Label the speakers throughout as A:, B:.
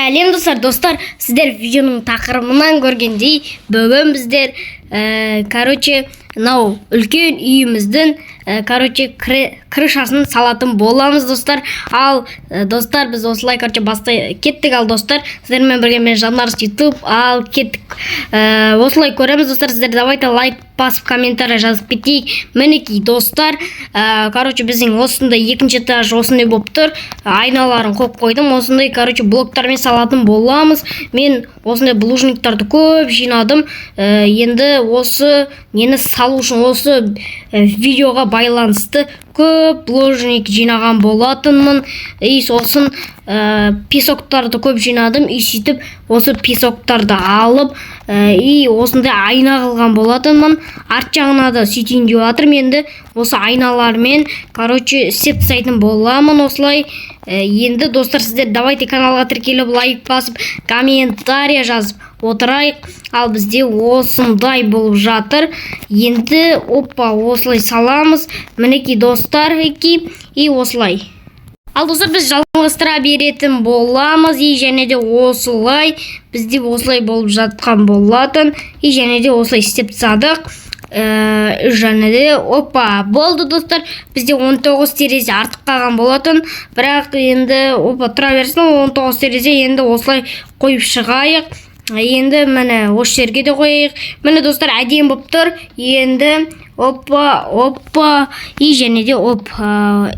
A: Сәлем достар, сіздер видеоның тақырыбынан көргендей, бүгін біздер мынау үлкен үйіміздің крышасын салатын боламыз достар. Ал достар, біз осылай бастай кеттік. Ал достар, сіздермен бірге мен Жанарыс YouTube ал кеттік. Осылай көреміз достар. Сіздер давайте лайк басып комментарий жазып кетейік. Мінекей достар, біздің осындай екінші этаж осындай болып тұр. Айналарын қойып қойдым. Осындай блоктармен салатын боламыз. Мен осындай булыжниктарды көп жинадым. Енді осы нені салу үшін осы видеоға байланысты көп булыжник жинаған болатынмын. Сосын песоктарды көп жинадым. Сөйтіп осы песоктарды алып осындай айна қылған болатынмын. Арт жағына да сөйтейін деп жатырмын. Енді осы айналармен істеп тастайтын боламын осылай. Енді достар, сіздер давайте каналға тіркеліп, лайк басып, комментарий жазып отырайық. Ал бізде осындай болып жатыр. Енді осылай саламыз. Мінекей достар, осылай. Ал достар, біз жалғастыра беретін боламыз. Және де осылай бізде осылай болып жатқан болатын. Және де осылай істеп тастадық. Және де болды достар. Бізде 19 терезе артық қалған болатын. Бірақ енді тұра берсін, 19 терезе енді осылай қойып шығайық. Енді міне осы жерге де қойайық. Міне достар, әдемі болып тұр. Енді және де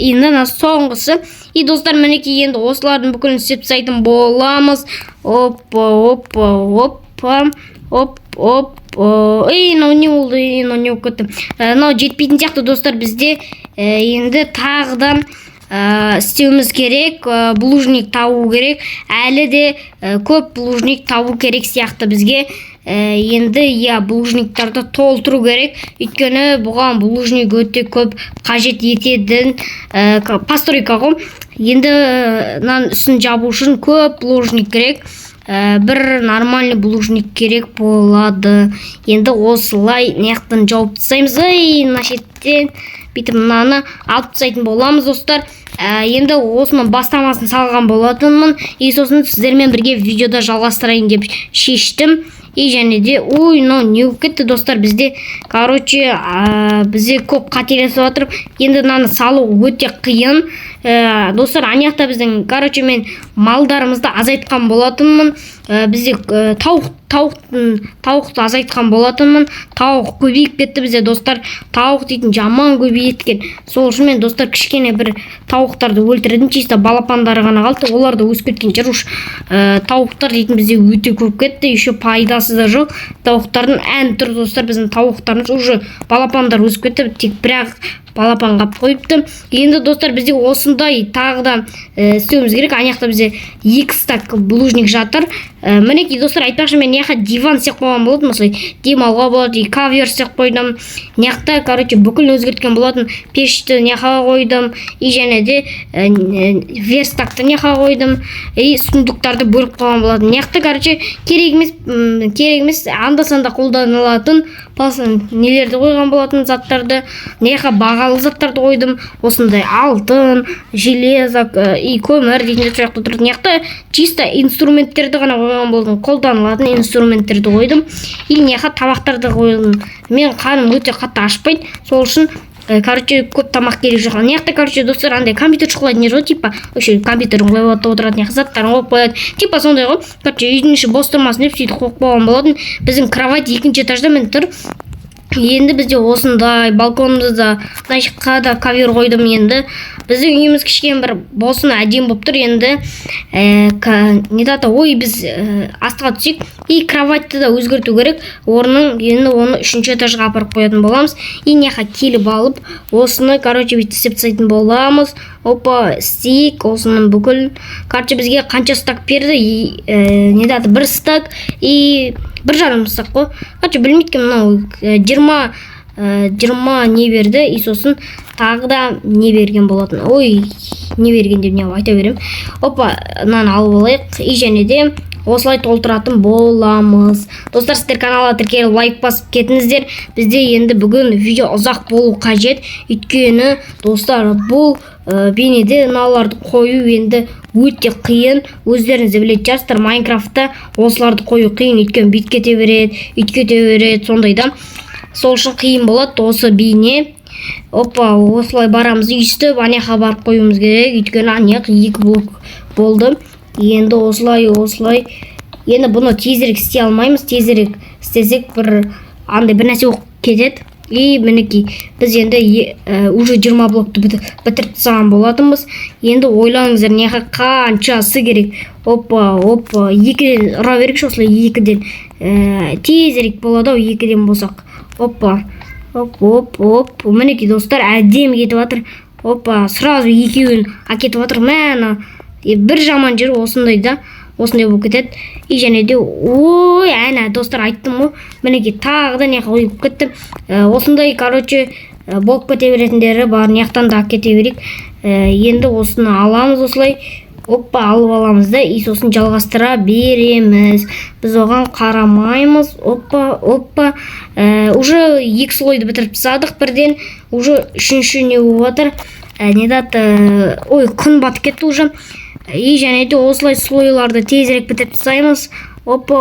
A: енді соңғысы. Достар, мінекей енді осылардың бүкілін істеп тастайтын боламыз. Мынау не болды, не болып кетті. Мынау жетпейтін сияқты достар, бізде енді тағыдан істеуіміз керек, булыжник табу керек. Әлі де көп булыжник табу керек сияқты бізге. Енді булыжниктарды толтыру керек. Өйткені бұған булыжник өте көп қажет ететін постройка ғой. Енді үстін жабу үшін көп булыжник керек. Бір нормальный булыжник керек болады. Енді осылай неқтін жауып тастаймыз. Мына шеттен бүйтіп мынаны алып тастайтын боламыз достар. Енді осының бастамасын салған болатынмын. Сосын сіздермен бірге видеода жалғастырайын деп шештім. Және де мынау не болып кетті достар, бізде бізде көп қателесіп жатыр. Енді мынаны салу өте қиын. Достар, анаяқта біздің мен малдарымызды азайтқан болатынмын. Бізде тауықты азайтқан болатынмын. Тауық көбейіп кетті бізде достар. Тауық дейтін жаман көбейіп кеткен. Сол үшін мен достар кішкене бір тауықтарды өлтірдім. Чисто балапандары ғана қалды. Оларды өсіп кеткен жыруш тауықтар дейтін бізде өте көп кетті. Еще пайдасы да жоқ. Тауықтардың ән тұр достар. Біздің тауықтарымыз уже балапандар өсіп кетті. Тек бірақ балапан қап қойыпты. Енді достар, бізде осындай тағыда істеуіміз керек. Анаяқта бізде 2 стак булыжник жатыр. Мінекей достар, айтпақшы, мен неяқа диван сияқты қойған болатын. Осылай демалға болады, кавер сияқты қойдым. Неяқта бүкіл өзгерткен болатын. Пешті неяқа қойдым. Және де верстакты неяқа қойдым. Сундықтарды бөліп қойған болатын. Неяқта керек емес, анда-санда қолданылатын нелерді қойған болатын заттарды. Неяқа бағалы заттарды қойдым. Осындай алтын, железо, көмір дейтін сияқты тұрды. Неяқта чисто инструменттерді ғана қойған болдым. Қолданылатын инструменттерді қойдым. Неяқа табақтарды қойдым. Мен қарным өте қатты ашпайды. Сол үшін көп тамақ керек жоқ. Неяқта достар, андай компьютер шықылайды не жоқ, компьютерін қойып отырады, неяқа заттарын қойып қояды. Сондай ғой. Үйдің іші бос тұрмасын деп сөйтіп қойып қойған болатын. Біздің кровать 2-ші этажда мен тұр. Енді бізде осындай балконымызда мына жаққа да кавер қойдым. Енді біздің үйіміз кішкене бір босын әдемі болып тұр. Енді біз астыға түсейік. Кроватьты да өзгерту керек. Енді оны 3-ші этажға апарып қоятын боламыз. Неяқа келіп алып, осыны бүйтіп істеп тастайтын боламыз. Істейік, осының бүкіл. Бізге қанша стак берді? 1 стак и 1,5 стак қой. Білмейткен, мынау 20 не берді. Сосын тағы да не берген болатын. Не берген деп не айта берем. Мынаны алып алайық. Және де осылай толтыратын боламыз. Достар, сіздер каналға тіркеліп лайк басып кетіңіздер. Бізде енді бүгін видео ұзақ болу қажет. Өйткені достар, бұл бейнеде мыналарды қою енді өте қиын. Өздеріңіз де білетін шығарсыздар, Майнкрафтта осыларды қою қиын, өйткені бит кете береді, сондайда. Сол үшін қиын болады осы бейне. Опа, осылай барамыз өйстіп, анаяққа барып қоюымыз керек, өйткені анаяқ 2 блок болды. Енді осылай. Енді бұны тезірек істей алмаймыз. Тезірек істесек бір нәрсе оқып кетеді. Мінекей, біз енді уже 20 блокты бітіріп тастаған болатынбыз. Енді ойлаңыздар, неға қаншасы керек. Опа, 2-ден ұра берейікші, осылай 2-ден тезірек болады ау, 2-ден болсақ. Опа, мінекей достар, әдемі кетіп жатыр. Опа, сразу 2-ін әкетіп жатыр. Мәні бір жаман жері осындайда, осындай болып кетеді. Және де, әне достар, айттым ғой, мінекей тағы да неға ойып кетті. Осындай, болып кете беретіндері бар, неқтан да кете берейік. Енді осыны аламыз осылай. Опа, алып аламыз да, сосын жалғастыра береміз. Біз оған қарамаймыз. Опа. Уже 2 слойды бітіріп тастадық бірден. Уже 3-ші не болып жатыр. Күн батып кетті уже. Және де осылай слойларды тезірек бітіріп тастаймыз. Опа,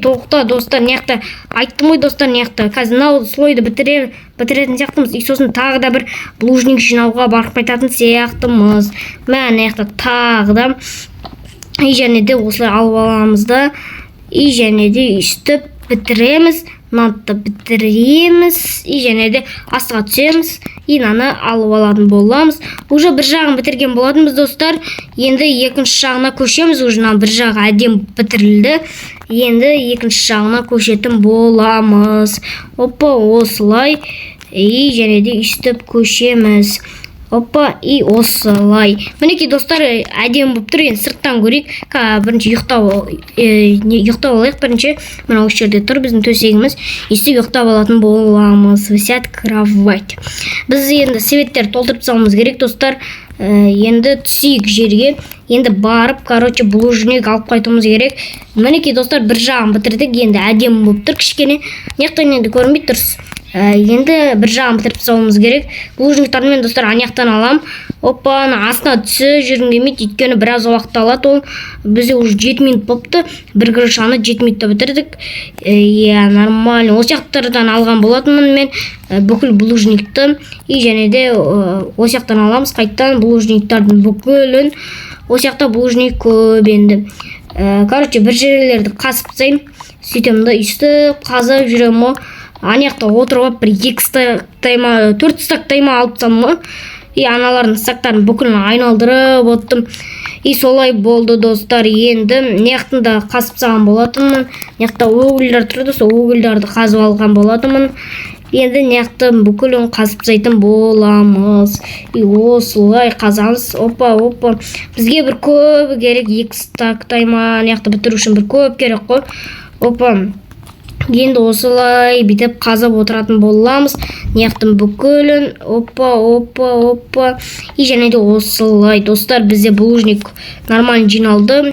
A: тоқта достар, неқта айттым ғой достар, неқта қазір мынау слойды бітіретін сияқтымыз. Сосын тағы да бір блужник жинауға барып қайтатын сияқтымыз. Неқта тағы да және де осылай алып аламыз да. Және де үстіп бітіреміз. Мынаны бітіреміз. Және де астыға түсеміз. Наны алып алатын боламыз. Уже бір жағын бітірген болатынбыз достар. Енді екінші жағына көшеміз. Уже бір жағы әдем бітірілді. Енді екінші жағына көшетін боламыз. Опа, осылай. Және де үстіп көшеміз. Опа, осылай. Мінекей достар, әдем болып тұр. Енді сырттан көрейік. Бірінші ұйықтап алайық. Бірінші мына осы жерде тұр біздің төсегіміз. Үстіп ұйықтап алатын боламыз. Висят кровать. Біз енді светтер толтырып салмыз керек достар. Енді түсейік жерге. Енді барып, блужник алып қайтуымыз керек. Мінекей достар, бір жағын бітірдік. Енді әдем болып тұр кішкене. Неқтан енді көрінбей тұрсыз. Енді бір жағын бітіріп салуымыз керек. Блужниктарды мен достар анаяқтан алам. Опа, астына түсі жүргім келмейді, өйткені біраз уақыт алады ол. Бізде уже 7 минут болыпты. Бір крышаны 7 минутта бітірдік. Нормально. Осы жақтардан алған болатынмын мен бүкіл блужникті. Және де осы жақтан аламыз қайттан блужниктардың бүкілін. Осы жақта блужник көп енді. Бір жерлерді қасып тастаймын. Сөйтем да үстіп қазып жүремін. Анаяқта отырып бір 2 стактайма, 4 стактайма алып тастам ғой. Аналардың стактарын бүкілін айналдырып оттым. Солай болды достар. Енді неқтін да қасып тастаған болатынмын. Неқта өгілдер тұрды, сол өгілдерді қазып алған болатынмын. Енді неқтін бүкілін қасып тастайтын боламыз. Осылай қазамыз. Опа. Бізге бір көп керек, 2 стактайма неқті бітіру үшін бір көп керек қой. Опа. Енді осылай бітіп қазып отыратын боламыз. Неқтің бүкілін. Опа. Және де осылай. Достар, бізде блужник нормально жиналды.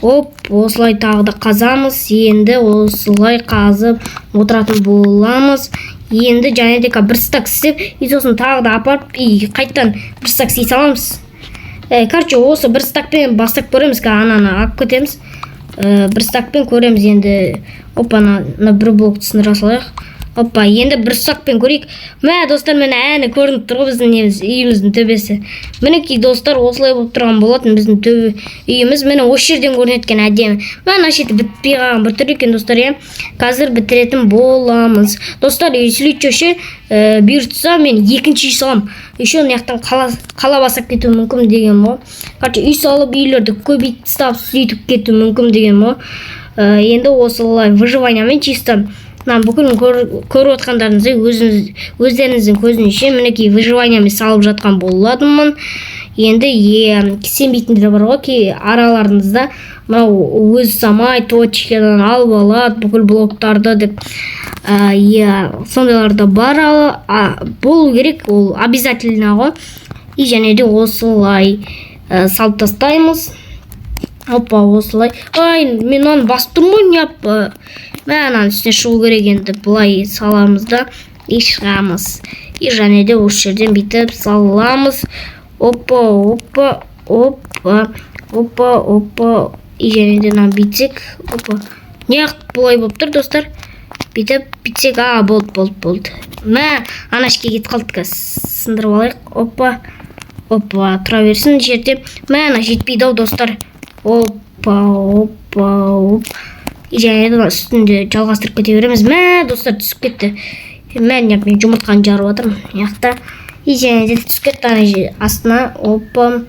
A: Осылай тағы да қазамыз. Енді осылай қазып отыратын боламыз. Енді және де бір стак істеп, сосын тағы да апарып, қайттан бір стак істей саламыз. Осы бір стакпен бастап көреміз, ананы алып кетеміз. Бір стакпен көреміз енді. На бір блокты сындыра салайық. Енді бір стакпен көрейік. Достар, мен әні көрініп тұр ғой біздің үйіміздің төбесі. Мінекей достар, осылай болып тұрған болатын біздің үйіміз. Мені осы жерден көрінеткен әдемі. Ашеті бітпей қалған бір түр екен достар. Қазір бітіретін боламыз. Достар, сөйлетші бұйыртса мен екінші үй салам. Еще неқтан қала басып кету мүмкін деген мо. Үй салып үйлерді көбейт тастап сөйтіп кету мүмкін деген мо. Енді осылай выживаниямен чисто бүкілін көріп отқандарыңыздай өздеріңіздің көзінше мінекей выживаниямен салып жатқан боладымын. Енді сенбейтіндер бар ғой, араларыңызда өз самай точкадан алып алады бүкіл блоктарды деп. Сондайларда бар, болу керек, ол обязательно ғой. Және де осылай салып тастаймыз. Осылай. Мен оны басып тұрмын ғой, Мәнан үстіне шығу керек, енді бұлай саламыз да шығамыз. Және де осы жерден бітіп саламыз. опа и және де мына бүйтсек опа неғып бұлай болып тұр достар. Бүйтсек болды. Мә ана ішке кетіп қалдық, сындырып алайық. Опа тұра берсін жерде. Мә ана жетпейді ау достар. Опа и және де үстінде жалғастырып кете береміз. Мә достар түсіп кетті. Мен жұмыртқаны жарып жатырмын яқта. И және де түсіп кетті ана астына. Опа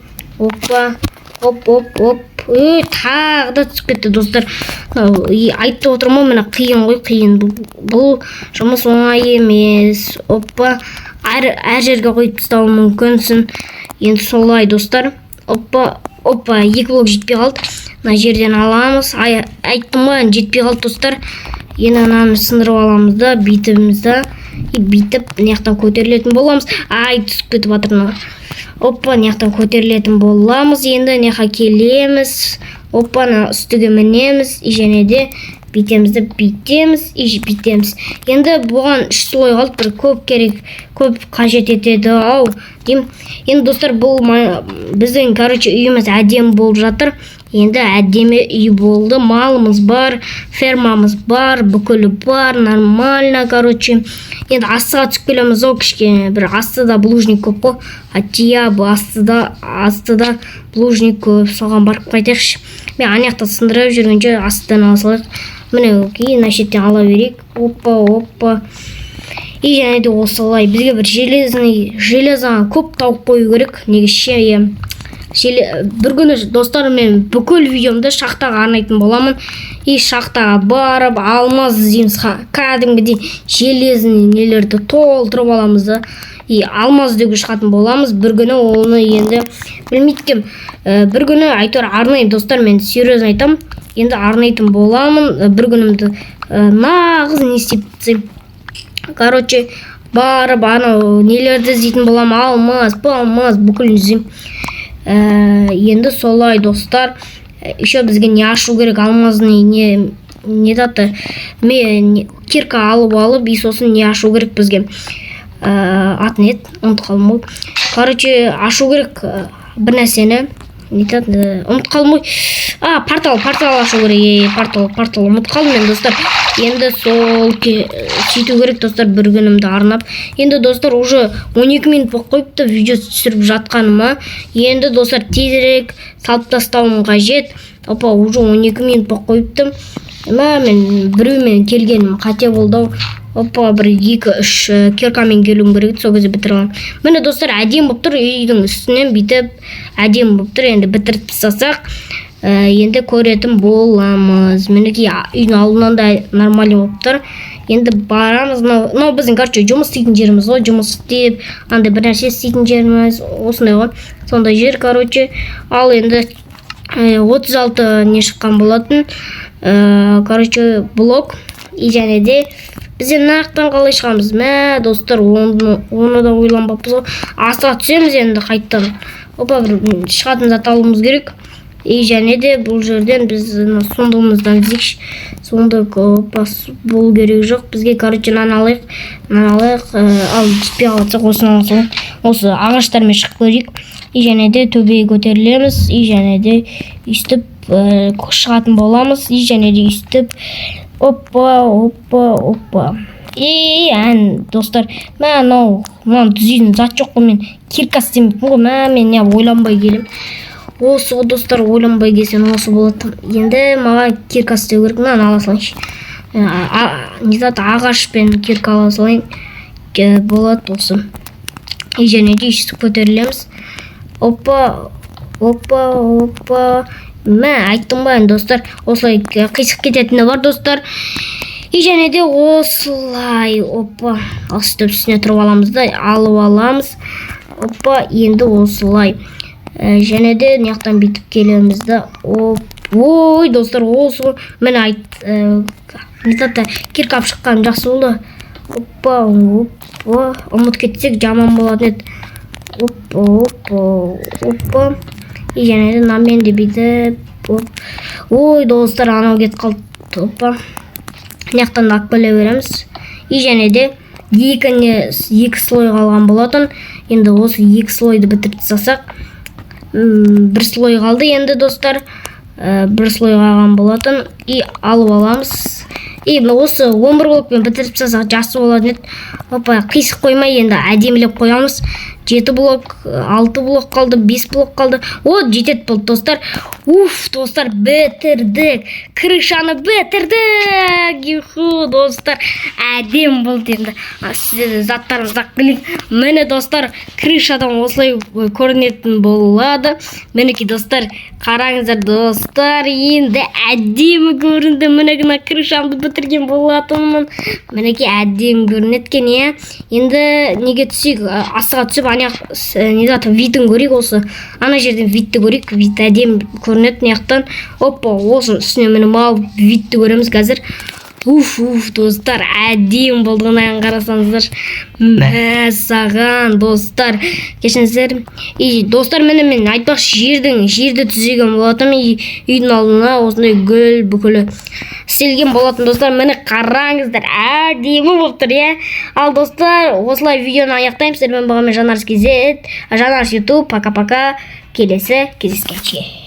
A: тағы да түсіп кетті достар. Айтып отырмын міне қиын ғой, қиын. Бұл жұмыс оңай емес. Опа әр жерге қойып тастауы мүмкінсің. Енді солай достар. Опа 2 блок жетпей қалды. Мына жерден аламыз. Айттым ғой жетпей қалды достар. Енді ананы сындырып аламыз да, бүйтімізді. Бүйтіп неяқтан көтерілетін боламыз. Түсіп кетіп жатыр. Опа неяқтан көтерілетін боламыз. Енді неяқа келеміз. Опа үстіге мінеміз. және де бүйтемізді бүйтеміз. Енді бұған 3 слой қалды. Бір көп керек, көп қажет етеді ау. Енді достар бұл біздің үйіміз әдемі болып жатыр. Енді әдемі үй болды. Малымыз бар, фермамыз бар, бүкілі бар, нормально Енді астыға түсіп келеміз ау, кішкене бір астыда блужник көп қой. Астыда блужник көп, соған барып қайтайықшы. Мен анаяқта сындырып жүргенше астыдан ала салайық. Міне кейін шеттен ала берейік. Опа и және де осылай бізге бір железаға көп тауып қою керек. Негізше бір күні достар мен бүкіл видеомды шахтаға арнайтын боламын. И шахтаға барып алмаз іздейміз. Кәдімгідей железный нелерді толтырып аламыз да. И алмаз деуге шығатын боламыз. Бір күні оны енді білмейді кім. Бір күні айтор арнайым достар, мен серьезно айтам. Енді арнайтын боламын. Бір күнімді нағыз не істеп тсем. Барып ана нелерді іздейтін болам. Алмаз бүкіл іздейм. Енді солай достар. Еще бізге не ашу керек, алмазный не даты. Мен кирка алып и сосын не ашу керек бізге. Атын ет, ұмыт қалмай. Ашу керек бір нәрсені. Ұмыт қалмай. Портал ашу керек. Портал ұмыт қалдым мен достар. Енді сол сөйту керек достар, бір күнімді арнап. Енді достар уже 12 минут болып қойыпты видео түсіріп жатқаныма. Енді достар тезірек салып тастауым қажет. Уже 12 минут болып қойыпты. Мен біреумен келгенім қате болды. Бір 2-3 киркамен келуім керек, сол кезде бітіріп аламын. Міне достар әдем болып тұр, үйдің үстінен бүйтіп әдем болып тұр. Енді бітіріп тастасақ, енді көретін боламыз. Мінекей үйдің алдынан да нормально болып тұр. Енді барамыз. Мынау біздің жұмыс істейтін жеріміз ғой. Жұмыс істеп, андай бір нәрсе істейтін жеріміз осындай ғой. Сондай жер, ал енді 36 не шыққан болатын. Блок. И және де бізден нақтан қалай шығамыз. Достар, оны да ойланбаппыз ғой. Астыға түсеміз енді қайттан. Бір шығатын зат алуымыз керек. И және де бұл жерден біз сондығымыздан іздейікші. Сондық болу керек жоқ. Бізге наны алайық. Ал жетпей қалатсақ осыны алсақ. Осы ағаштармен шығып көрейік. И және де төбеге көтерілеміз. И және де үстіп шығатын боламыз. И және де үстіп опа. Достар, мынау түзейтін зат жоқ қой, мен кирка істемеймін ғой. Мен ойланбай келем. Осы достар, ойланбай келсем осы болады. Енді маған кирка істеу керек. Мынаны ала салайыншы. Ағашпен кирка ала салайын. Болады осы. И және де үстіп көтерілеміз. Опа. Айттым ба достар, осылай қисық кететіні бар достар. И және де осылай үстіп үстіне тұрып аламыз да, алып аламыз. Енді осылай. Және де неяқтан бүйтіп келеміз да. Ой достар, осы мен киркап шыққан жақсы болды. Ұмыт кетсек жаман болады еді. И және де намен де бүйтіп. Ой достар, анау кетіп қалды. Неяқтан да ақпайлай береміз. И және де екі слой қалған болатын. Енді осы 2 слойды бітіріп тастасақ, бір слой қалды енді достар. Бір слой қалған болатын. И алып аламыз. И осы 11 блокпен бітіріп тастасақ жақсы болады еді. Опа, қисық қоймай енді әдемілеп қоямыз. 7 блок, 6 блок қалды, 5 блок қалды. О, жетеді болды достар. Уф, достар, бітірдік. Крышаны бітірдік. Юху, достар, әдем болды енді. Сіздерді заттарымызды қылайық. Міне достар, крышадан осылай көрінетін болады. Мінекей достар, қараңыздар достар, енді әдемі көрінді. Мінекей крышамды бітірген болатынмын. Мінекей әдемі көрінеткен, е. Енді неге түсейік, асыға түсіп, не заты видін көрейік осы. Ана жерден видті көрейік. Вид әдем көрінетін яқтан. Опа, осы үстіне мініп алып видті көреміз қазір. Уф, достар, әдем болдығынан қарасаңыздар. Мәссаған, достар. Кешіңіздер. И достар, мен айтпақшы жерді түзеген болатым. Үйдің алдына осындай гүл бүкілі істелген болатын достар. Мені қараңыздар, әдемі болып тұр, е. Ал достар, осылай видеоны аяқтаймын. Сіздермен болғанмен Жанарс KZ, Жанарс YouTube. Пока-пока. Келесі кездескенше.